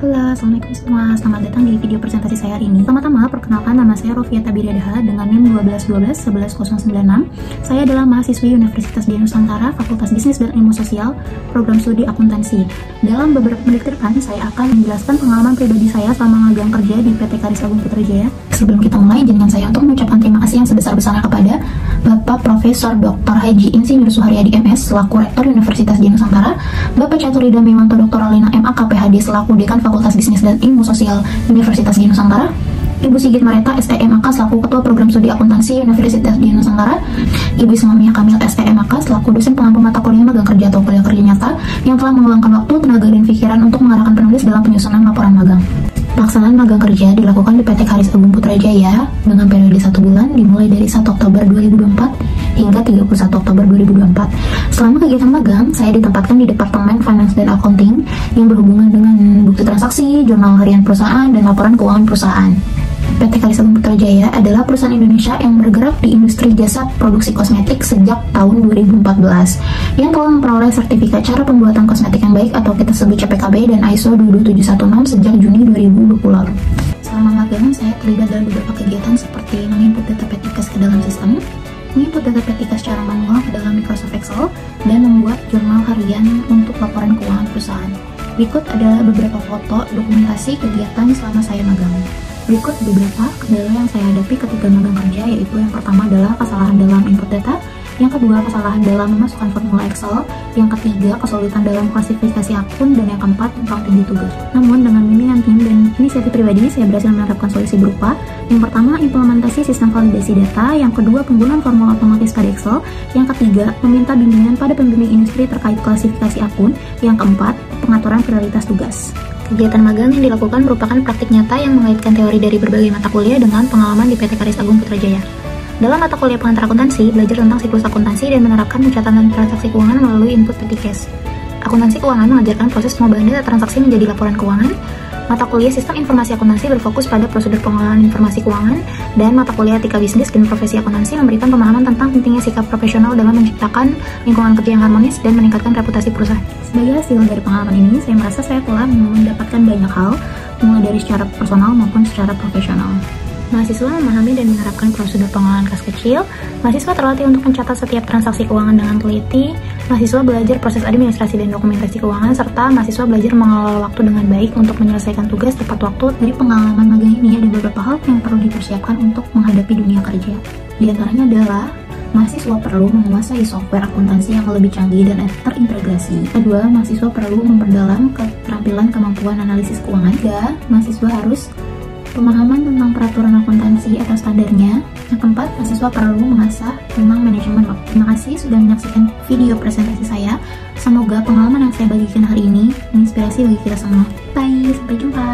Halo, assalamualaikum semua. Selamat datang di video presentasi saya hari ini. Pertama-tama, perkenalkan nama saya Rofiata Biradaha dengan NIM 121211096. Saya adalah mahasiswi Universitas Dian Nusantara, Fakultas Bisnis dan Ilmu Sosial, Program Studi Akuntansi. Dalam beberapa menit ke depan, saya akan menjelaskan pengalaman pribadi saya selama magang kerja di PT Karis Agung Putrajaya. Sebelum kita mulai, izinkan saya untuk mengucapkan terima kasih yang sebesar-besarnya kepada Bapak Profesor Dr. Haji Insinyur Suharyadi MS selaku Rektor Universitas Dian Nusantara, Bapak Caturida Mewanto Dr. Alina MAK PhD selaku Dekan Fakultas Bisnis dan Ilmu Sosial Universitas Dian Nusantara, Ibu Sigit Mareta STMAK selaku Ketua Program Studi Akuntansi Universitas Dian Nusantara, Ibu Islamiyah Kamil STMAK selaku dosen pengampu mata kuliah magang kerja atau kuliah kerja nyata yang telah meluangkan waktu, tenaga, dan pikiran untuk mengarahkan penulis dalam penyusunan laporan magang. Pelaksanaan magang kerja dilakukan di PT Karis Agung Putrajaya dengan periode 1 bulan dimulai dari 1 Oktober 2024 hingga 31 Oktober 2024. Selama kegiatan magang, saya ditempatkan di Departemen Finance dan Accounting yang berhubungan dengan bukti transaksi, jurnal harian perusahaan, dan laporan keuangan perusahaan. PT Karis Agung Putrajaya adalah perusahaan Indonesia yang bergerak di industri jasa produksi kosmetik sejak tahun 2014 yang telah memperoleh sertifikat cara pembuatan kosmetik yang baik atau kita sebut CPKB dan ISO 22716 sejak Juni 2020 lalu. Selama magang, saya terlibat dalam beberapa kegiatan seperti menginput data PTKes ke dalam sistem, menginput data PTKes secara manual ke dalam Microsoft Excel, dan membuat jurnal harian untuk laporan keuangan perusahaan. Berikut adalah beberapa foto dokumentasi kegiatan selama saya magang. Berikut beberapa kendala yang saya hadapi ketika magang kerja, yaitu yang pertama adalah kesalahan dalam input data, yang kedua kesalahan dalam memasukkan formula Excel, yang ketiga kesulitan dalam klasifikasi akun, dan yang keempat tumpang tindih tugas. Namun dengan bimbingan tim dan inisiatif pribadi, saya berhasil menerapkan solusi berupa yang pertama implementasi sistem validasi data, yang kedua penggunaan formula otomatis pada Excel, yang ketiga meminta bimbingan pada pembimbing industri terkait klasifikasi akun, yang keempat pengaturan prioritas tugas. Kegiatan magang yang dilakukan merupakan praktik nyata yang mengaitkan teori dari berbagai mata kuliah dengan pengalaman di PT Karis Agung Putrajaya. Dalam mata kuliah pengantar akuntansi, belajar tentang siklus akuntansi dan menerapkan pencatatan transaksi keuangan melalui input PTKes. Akuntansi keuangan mengajarkan proses pengubahan data transaksi menjadi laporan keuangan. Mata kuliah Sistem Informasi Akuntansi berfokus pada prosedur pengelolaan informasi keuangan, dan mata kuliah Etika Bisnis dan Profesi Akuntansi memberikan pemahaman tentang pentingnya sikap profesional dalam menciptakan lingkungan kerja yang harmonis dan meningkatkan reputasi perusahaan. Sebagai hasil dari pengalaman ini, saya merasa saya telah mendapatkan banyak hal, mulai dari secara personal maupun secara profesional. Mahasiswa memahami dan menerapkan prosedur pengelolaan kas kecil, mahasiswa terlatih untuk mencatat setiap transaksi keuangan dengan teliti, mahasiswa belajar proses administrasi dan dokumentasi keuangan, serta mahasiswa belajar mengelola waktu dengan baik untuk menyelesaikan tugas tepat waktu. Dari pengalaman magang ini ada beberapa hal yang perlu dipersiapkan untuk menghadapi dunia kerja. Di antaranya adalah mahasiswa perlu menguasai software akuntansi yang lebih canggih dan terintegrasi. Kedua, mahasiswa perlu memperdalam keterampilan kemampuan analisis keuangan. Ketiga, mahasiswa harus pemahaman tentang peraturan akuntansi atau standarnya. Yang keempat, mahasiswa perlu mengasah tentang manajemen waktu. Terima kasih sudah menyaksikan video presentasi saya. Semoga pengalaman yang saya bagikan hari ini menginspirasi bagi kita semua. Bye, sampai jumpa.